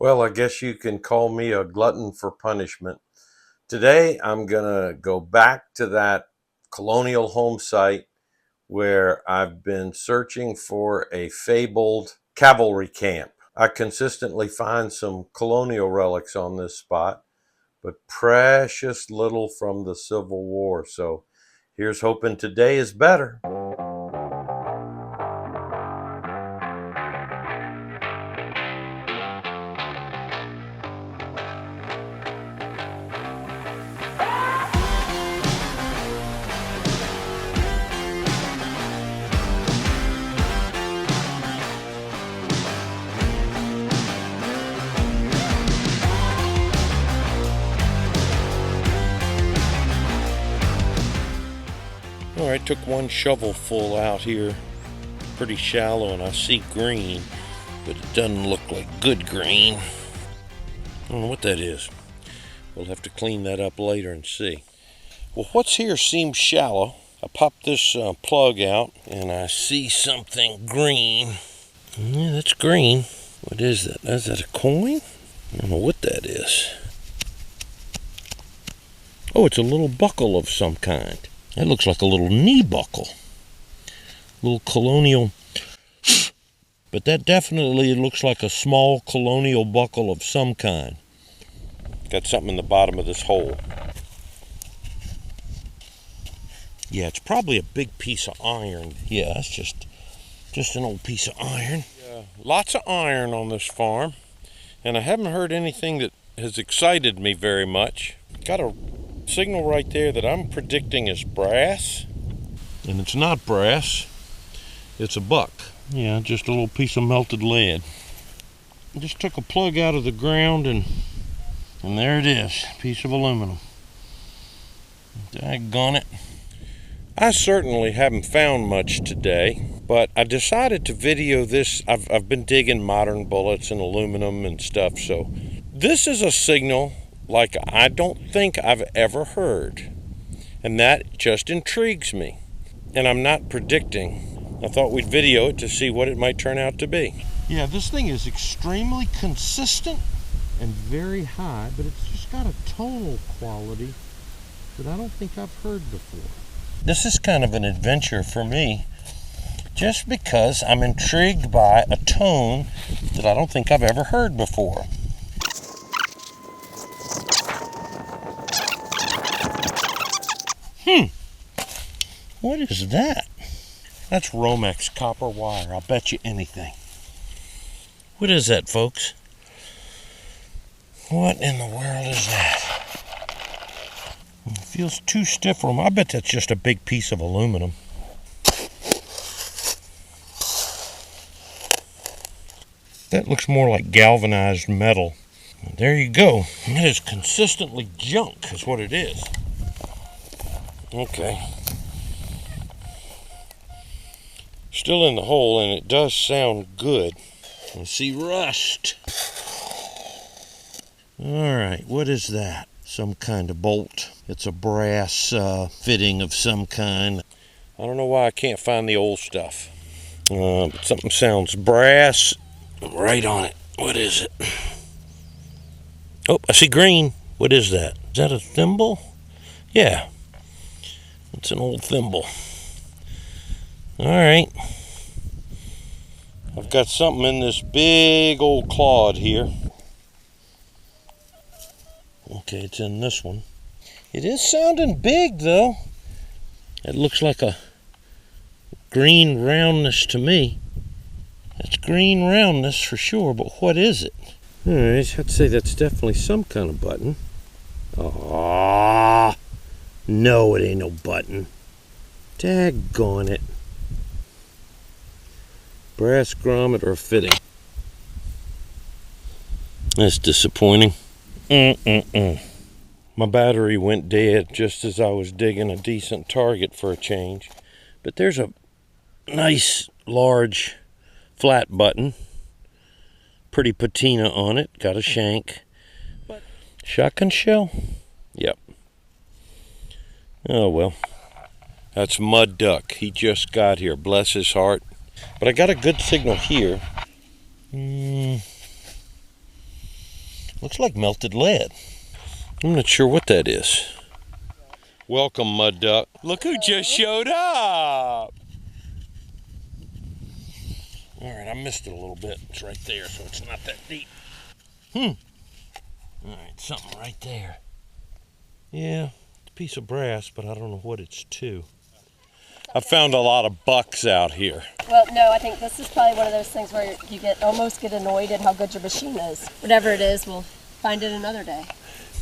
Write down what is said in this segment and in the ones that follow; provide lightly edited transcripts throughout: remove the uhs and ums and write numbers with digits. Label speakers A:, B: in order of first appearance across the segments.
A: Well, I guess you can call me a glutton for punishment. Today, I'm going to go back to that colonial home site where I've been searching for a fabled cavalry camp. I consistently find some colonial relics on this spot, but precious little from the Civil War. So here's hoping today is better. All right, took one shovelful out here, pretty shallow, and I see green, but it doesn't look like good green. I don't know what that is. We'll have to clean that up later and see. Well, what's here seems shallow. I popped this plug out, and I see something green. Yeah, that's green. What is that? Is that a coin? I don't know what that is. Oh, it's a little buckle of some kind. That looks like a little knee buckle. Little colonial. But that definitely looks like a small colonial buckle of some kind. Got something in the bottom of this hole. Yeah, it's probably a big piece of iron. Yeah, it's just an old piece of iron. Lots of iron on this farm. And I haven't heard anything that has excited me very much. Got a signal right there that I'm predicting is brass, and it's not brass, it's a buck. Yeah, just a little piece of melted lead. I just took a plug out of the ground and there it is, a piece of aluminum. Daggone it. I certainly haven't found much today, but I decided to video this. I've been digging modern bullets and aluminum and stuff, so this is a signal like I don't think I've ever heard. And that just intrigues me. And I'm not predicting. I thought we'd video it to see what it might turn out to be. Yeah, this thing is extremely consistent and very high, but it's just got a tonal quality that I don't think I've heard before. This is kind of an adventure for me, just because I'm intrigued by a tone that I don't think I've ever heard before. What is that? That's Romex copper wire. I'll bet you anything. What is that, folks? What in the world is that? It feels too stiff for them. I bet that's just a big piece of aluminum. That looks more like galvanized metal. There you go. It is consistently junk, is what it is. Okay. Still in the hole, and it does sound good. I see rust. All right, what is that? Some kind of bolt. It's a brass fitting of some kind. I don't know why I can't find the old stuff. But something sounds brass. I'm right on it. What is it? Oh, I see green. What is that? Is that a thimble? Yeah. It's an old thimble. All right. I've got something in this big old clod here. Okay, it's in this one. It is sounding big, though. It looks like a green roundness to me. That's green roundness for sure, but what is it? All right, I'd say that's definitely some kind of button. Ah, no, it ain't no button. Daggone it. Brass grommet or fitting. That's disappointing. My battery went dead just as I was digging a decent target for a change. But there's a nice, large, flat button. Pretty patina on it. Got a shank. Shotgun shell? Yep. Oh well. That's Mudduck. He just got here. Bless his heart. But I got a good signal here. Looks like melted lead. I'm not sure what that is. Welcome, Mudduck. Look who just showed up. All right, I missed it a little bit. It's right there, so it's not that deep. All right, something right there. Yeah, it's a piece of brass, but I don't know what it's to. I found a lot of bucks out here.
B: Well, no, I think this is probably one of those things where you almost get annoyed at how good your machine is. Whatever it is, we'll find it another day.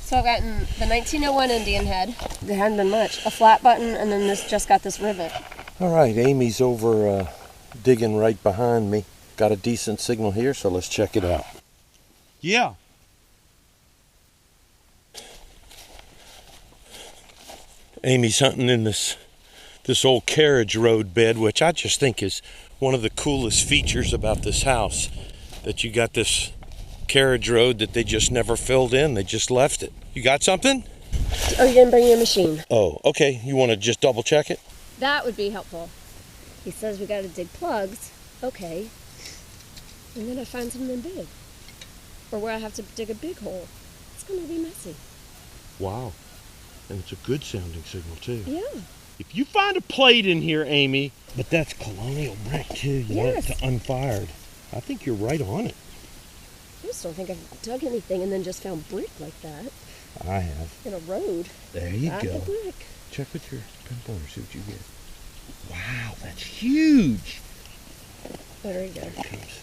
B: So I've gotten the 1901 Indian head. There hadn't been much. A flat button, and then this just got this rivet.
A: All right, Amy's over digging right behind me. Got a decent signal here, so let's check it out. Yeah. Amy's hunting in this old carriage road bed, which I just think is one of the coolest features about this house. That you got this carriage road that they just never filled in. They just left it. You got something?
B: Oh, you didn't bring your machine.
A: Oh, okay. You want to just double check it?
B: That would be helpful. He says we got to dig plugs. Okay. And then I find something big. Or where I have to dig a big hole. It's going to be messy.
A: Wow. And it's a good sounding signal, too.
B: Yeah.
A: If you find a plate in here, Amy, but that's colonial brick, too. You want it
B: Yes.
A: to unfired. I think you're right on it.
B: I just don't think I've dug anything and then just found brick like that
A: I have.
B: in a road.
A: There you
B: Not
A: go.
B: the brick.
A: Check with your pinpointer, see what you get. Wow, that's huge.
B: There you go.
A: There it comes.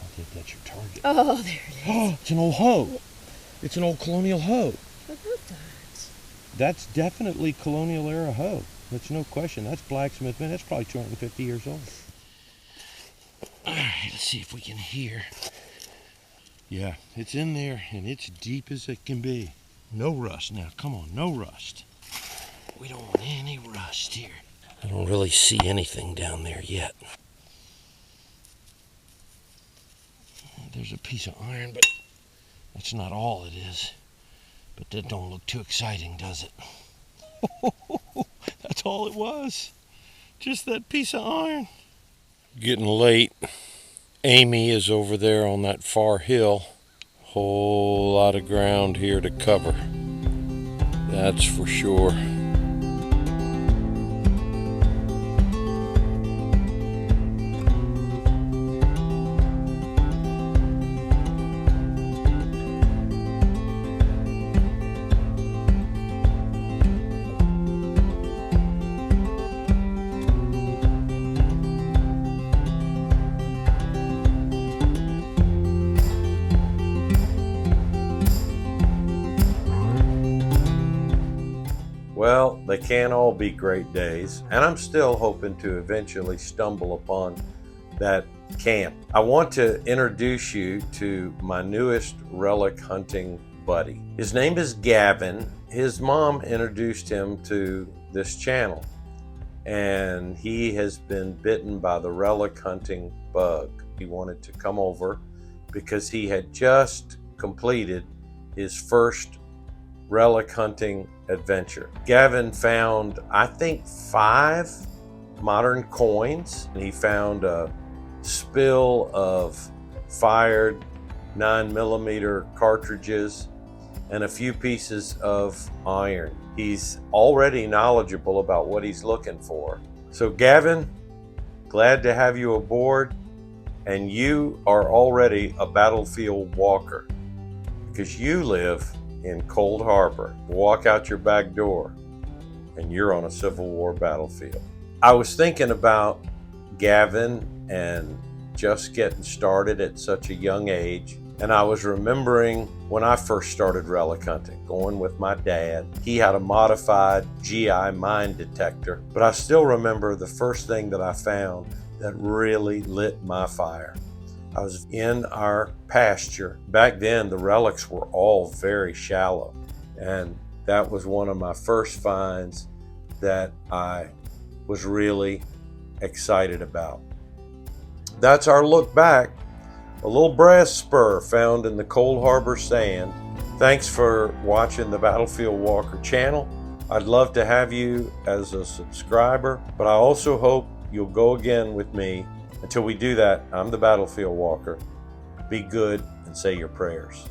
A: I think that's your target.
B: Oh, there it is.
A: Oh, it's an old hoe. It's an old colonial hoe.
B: I love that.
A: That's definitely colonial era hoe. That's no question. That's blacksmith, man. That's probably 250 years old. All right, let's see if we can hear. Yeah, it's in there, and it's deep as it can be. No rust now. Come on, no rust. We don't want any rust here. I don't really see anything down there yet. There's a piece of iron, but that's not all it is. But that don't look too exciting, does it? That's all it was. Just that piece of iron. Getting late. Amy is over there on that far hill. Whole lot of ground here to cover. That's for sure. Well, they can't all be great days, and I'm still hoping to eventually stumble upon that camp. I want to introduce you to my newest relic hunting buddy. His name is Gavin. His mom introduced him to this channel, and he has been bitten by the relic hunting bug. He wanted to come over because he had just completed his first relic hunting adventure. Gavin found, I think, 5 modern coins. He found a spill of fired 9mm cartridges and a few pieces of iron. He's already knowledgeable about what he's looking for. So Gavin, glad to have you aboard, and you are already a battlefield walker because you live in Cold Harbor. Walk out your back door and you're on a Civil War battlefield. I was thinking about Gavin and just getting started at such a young age, and I was remembering when I first started relic hunting, going with my dad. He had a modified GI mine detector, but I still remember the first thing that I found that really lit my fire. I was in our pasture. Back then, the relics were all very shallow, and that was one of my first finds that I was really excited about. That's our look back. A little brass spur found in the Cold Harbor sand. Thanks for watching the Battlefield Walker channel. I'd love to have you as a subscriber, but I also hope you'll go again with me Until we do that, I'm the Battlefield Walker. Be good and say your prayers.